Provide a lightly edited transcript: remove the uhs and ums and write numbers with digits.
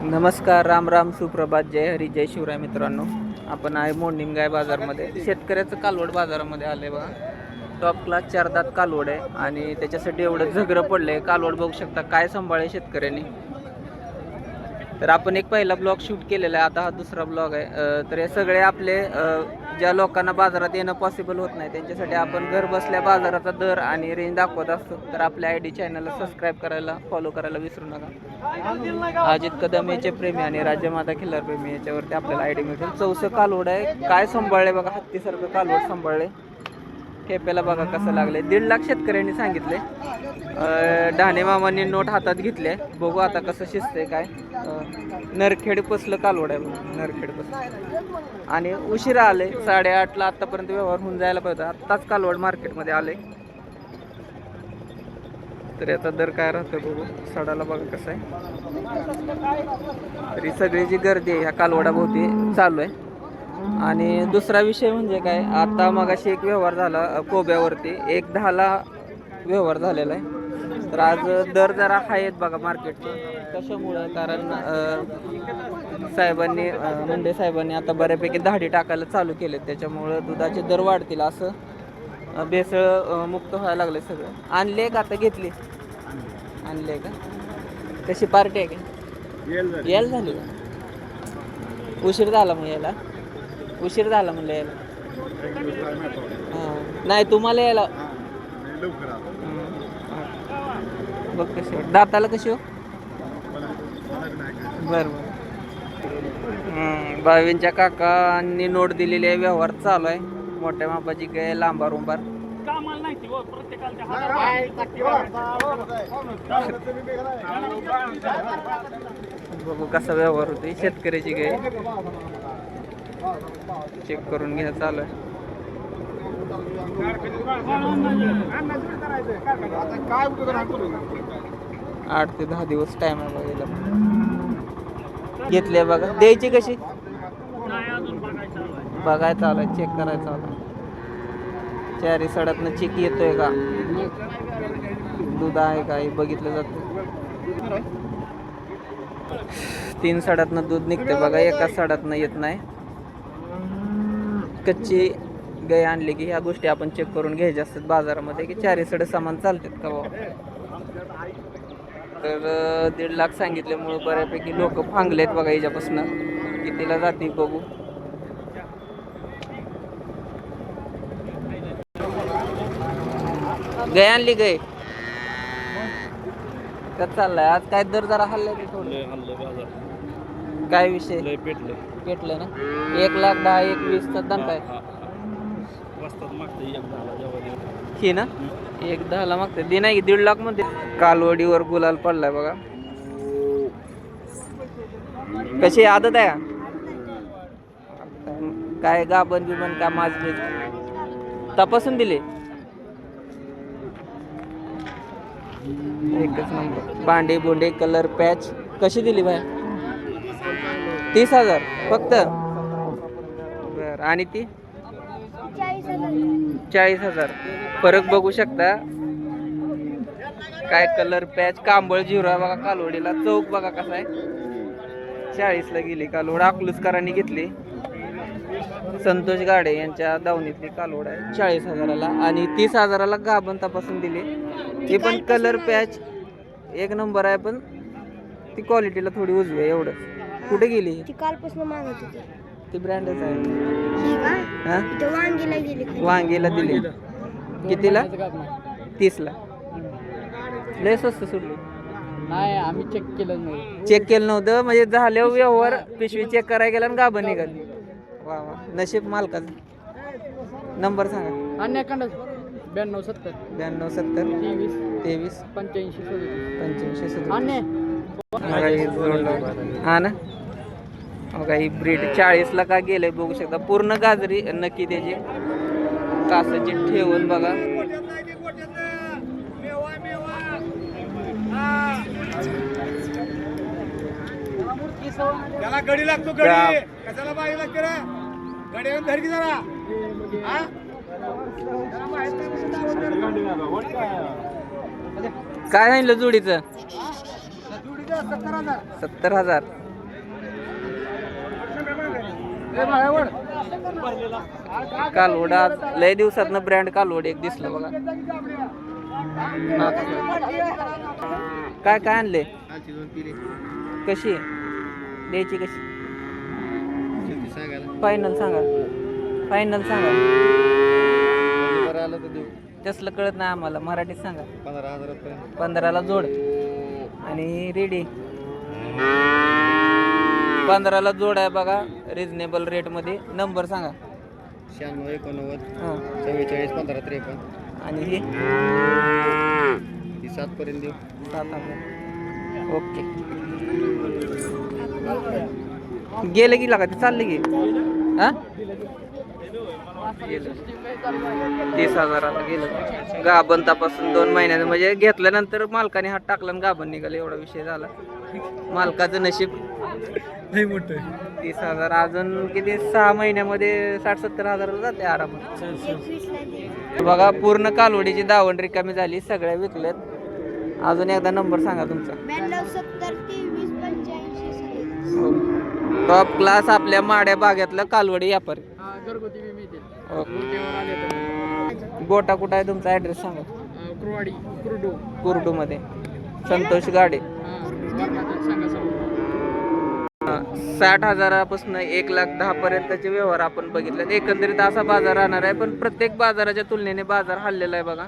नमस्कार, राम राम, सुप्रभात, जय हरी, जय शिवराय. मित्रांनो, आपण आहे मोडनिमगाय बाजारमध्ये. शेतकऱ्याचं कालवड बाजारामध्ये आले बघा. टॉप क्लास 4 दात कालवड आहे आणि त्याच्यासाठी एवढं झगरं पडलंय. कालवड बघू शकता काय सांभाळे शेतकऱ्यांनी. तर आपण एक पहिला ब्लॉग शूट केलेला आहे, आता हा दुसरा ब्लॉग आहे. तर हे सगळे आपले ज्या लोकांना बाजारात येणं पॉसिबल होत नाही त्यांच्यासाठी आपण घर बसल्या बाजाराचा दर आणि रेंज दाखवत असतो. तर आपल्या ID चॅनलला सबस्क्राईब करायला, फॉलो करायला विसरू नका. अजित कदम याचे प्रेमी आणि राज्यमाता खिल्लार प्रेमी याच्यावरती आपल्याला ID मिळेल. चौसं कालवड आहे, काय सांभाळले बघा, हत्तीसारखं कालवड सांभाळले. खेप्याला बघा कसं लागले. 1.5 लाख शेतकऱ्यांनी सांगितले. ढाणे मामांनी नोट हातात घेतले. बघू आता कसं शिजतंय काय. नरखेड पसलं कालवड आहे, नरखेड पसलं आणि उशिरा आले. 8:30ला आतापर्यंत व्यवहार होऊन जायला पाहिजे. आत्ताच कालवड मार्केटमध्ये आले. तर याचा दर काय राहतो बघू. सडाला बघा कसं आहे. तरी सगळी जी गर्दी आहे ह्या कालवडाभोवती चालू आहे. आणि दुसरा विषय म्हणजे काय, आता मगाशी एक व्यवहार झाला कोब्यावरती, 1.10ला व्यवहार झालेला आहे. तर आज दर जरा हाय आहेत बघा मार्केटचे. कशामुळं, कारण साहेबांनी मुंडे साहेबांनी आता बऱ्यापैकी धाडी टाकायला चालू केले. त्याच्यामुळं दुधाचे दर वाढतील असं भेसळ मुक्त व्हायला लागले सगळं. आणले का आता घेतली, आणले का, कशी पार्टी आहे का, यायला झाली का, उशीर झाला मग यायला, उशीर झाला म्हणलं यायला. हां नाही तुम्हाला यायला बघ कशी दाताला कशी हो. बरं बरं. बावींच्या काकांनी नोट दिलेली आहे. व्यवहार चालू आहे. मोठ्या मापाची काय लांबार उंबार. बघू कसा व्यवहार होते. शेतकऱ्याची गाय चेक करून घ्या चालू आहे. 8 ते 10 दिवस टाइम आहे बघायला. घेतले बघा. द्यायची कशी बघायचं आलं, चेक करायचं आलं. चारी सडातनं चेक येतोय का, दूध आहे का हे बघितलं जातं. 3 सडातनं दूध निघते बघा, एका सडातनं येत नाही. कच्ची गाय आणली की ह्या गोष्टी आपण चेक करून घ्यायच्या असतात बाजारामध्ये, की चारी सड सामान चालतात का बाबा. तर 1.5 लाख सांगितल्यामुळं बऱ्यापैकी लोक फांगलेत बघा. याच्यापासून कितीला जाते बघू. गाय आणली गाय का चाललाय आज. काय दर जरा हल्लाय की थोडं, काय विषय पेटलं ना. 1,10,000 1,20चा दण काय ही ना. 1,10ला मागते दे नाही 1.5 लाख मध्ये. कालवडीवर गुलाल पडलाय बघा. कशी आदत आहे काय, गाबन बिबन का माझ तपासून दिले. एकच नंबर. भांडे बोंडे कलर पॅच कशी दिली बाय. 30,000 फक्त. बर आणि ती 40,000. फरक बघू शकता काय. कलर पॅच कांबळ जिरा बघा. कालवडीला चौक बघा कसा आहे. 40ला गेली कालवड. अकलूजकरांनी घेतली. संतोष गाडे यांच्या दावणीतली कालवड आहे. 40,000ला आणि 30,000ला गाभण तपासून दिली. हे पण कलर पॅच एक नंबर आहे, पण ती क्वालिटीला थोडी उजवी आहे एवढंच. कुठे गेली ती कालपासून मागत होती. ती ब्रँडच आहे. हां वांगीला दिली. कितीला. 30ला. लय स्वस्त सोडली. नाही आम्ही चेक केलं नव्हतं म्हणजे झाल्यावर व्यवहार पिशवी चेक करायला गेला आणि गाभण निघाली. वा वा नशीब मालकाचं. नंबर सांगा. 92 70 23 85 हा ना. बघा ही ब्रीड 40ला का गेलंय बघू शकता. पूर्ण गाजरी नक्की त्याची कासाची ठेवून बघा. त्याला गडी लागतो. गडी कशाला बाई लागते रे. गडी धरकी जरा. काय सांगितलं जोडीचं. 70,000. कालवड आज लय दिवसातनं ब्रँड कालवड एक दिसलं बघा. काय काय आणले? कशी द्यायची कशी? फायनल सांगा, फायनल सांगा. तसलं कळत नाही आम्हाला, मराठीत सांगा. 15,000 जोड आणि रेडी 15ला जोड आहे बघा, रिजनेबल रेट मध्ये. नंबर सांगा. 96 89 44 15 53. आणि ही 7 पर्यंत देऊ. 7,000. ओके. गेलं की लागा ते चालले की हा 30,000ला गेलं. गाभण तपासून 2 महिन्यात म्हणजे घेतल्यानंतर मालकाने हात टाकला आणि गाभण निघाला, एवढा विषय झाला. मालकाचं नशीब लई मोठं. 30,000 अजून किती 6 महिन्यामध्ये 60-70 हजाराला जाते आरामात. बघा पूर्ण कालवडीची दावण रिकामी झाली, सगळ्या विकल्यात. अजून एकदा नंबर सांगा तुमचा. 92 टॉप क्लास आपल्या माड्या बागेतलं कालवडी व्यापारी. गोटा कुठं आहे तुमचा? ॲड्रेस सांगा. कुर्डू मध्ये संतोष गाडे. 60,000पासून 1,10,000 पर्यंतचे व्यवहार आपण बघितले. एकंदरीत असा बाजार राहणार आहे, पण प्रत्येक बाजाराच्या तुलनेने बाजार हललेला आहे बघा.